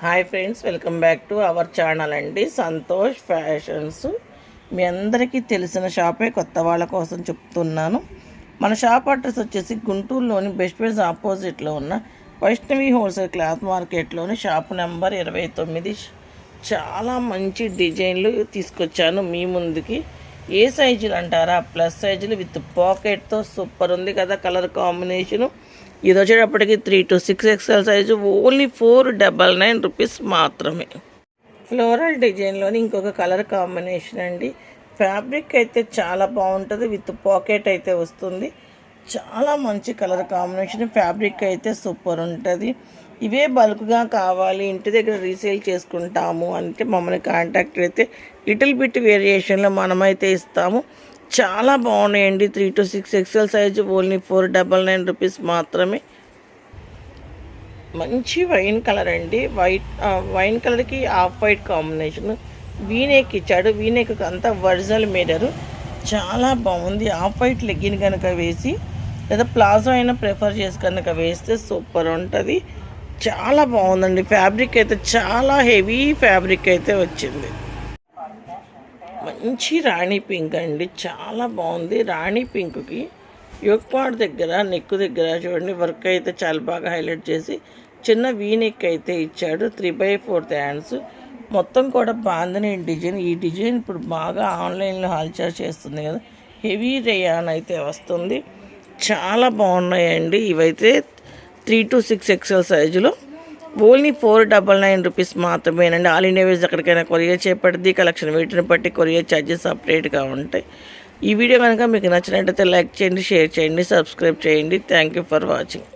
Hi friends, welcome back to our channel అండి. Santosh fashions. మీ అందరికీ తెలిసిన షాపే, కొత్త వాళ్ళ కోసం చెప్తున్నాను. మన షాప్ అడ్రస్ వచ్చేసి గుంటూరులోని బెస్ట్ ప్రైస్ ఆపోజిట్లో ఉన్న వైష్ణవి హోల్సేల్ క్లాత్ మార్కెట్లోని షాప్ నెంబర్ 29. చాలా మంచి డిజైన్లు తీసుకొచ్చాను మీ ముందుకి. ఏ సైజులు అంటారా? ప్లస్ సైజులు విత్ పాకెట్తో సూపర్ ఉంది కదా కలర్ కాంబినేషను. ఇది వచ్చేటప్పటికి 3 to 6 XL size, only 499 rupees మాత్రమే. ఫ్లోరల్ డిజైన్లోని ఇంకొక కలర్ కాంబినేషన్ అండి. ఫ్యాబ్రిక్ అయితే చాలా బాగుంటుంది, విత్ పాకెట్ అయితే వస్తుంది. చాలా మంచి కలర్ కాంబినేషన్, ఫ్యాబ్రిక్ అయితే సూపర్ ఉంటుంది. ఇవే బల్క్గా కావాలి, ఇంటి దగ్గర రీసేల్ చేసుకుంటాము అంటే మమ్మల్ని కాంటాక్ట్ అయితే లిటిల్ బిట్ వేరియేషన్లో మనమైతే ఇస్తాము. చాలా బాగున్నాయండి. 3 to 6 XL size, only 499 rupees మాత్రమే. మంచి వైన్ కలర్ అండి. వైన్ కలర్కి ఆఫ్ వైట్ కాంబినేషన్. వీనేక్ ఇచ్చాడు. వీనేక్ అంతా ఒరిజినల్ మిర్రర్. చాలా బాగుంది. ఆఫ్ వైట్ లెగ్గిన్ కనుక వేసి లేదా ప్లాజో అయినా ప్రిఫర్ చేసి కనుక వేస్తే సూపర్ ఉంటుంది. చాలా బాగుందండి. ఫ్యాబ్రిక్ అయితే చాలా హెవీ ఫ్యాబ్రిక్ అయితే వచ్చింది. మంచి రాణి పింక్ అండి, చాలా బాగుంది. రాణి పింక్కి యోక్పాడ్ దగ్గర, నెక్ దగ్గర చూడండి వర్క్ అయితే చాలా బాగా హైలైట్ చేసి చిన్న వీనెక్ అయితే ఇచ్చాడు. 3/4 హ్యాండ్స్. మొత్తం కూడా బాందని డిజైన్. ఈ డిజైన్ ఇప్పుడు బాగా ఆన్లైన్లో హల్చల్ చేస్తుంది కదా. హెవీ రేయాన్ అయితే వస్తుంది. చాలా బాగున్నాయండి. ఇవైతే 3 to 6 XL సైజులో ఓన్లీ 499 రూపీస్ మాత్రమేనండి. ఆల్ ఇండియా వేస్ ఎక్కడికైనా కొరియర్ చేపడుతుంది. కలెక్షన్ వీటిని బట్టి కొరియర్ ఛార్జెస్ సపరేట్గా ఉంటాయి. ఈ వీడియో కనుక మీకు నచ్చినట్టయితే లైక్ చేయండి, షేర్ చేయండి, సబ్స్క్రైబ్ చేయండి. Thank you for watching.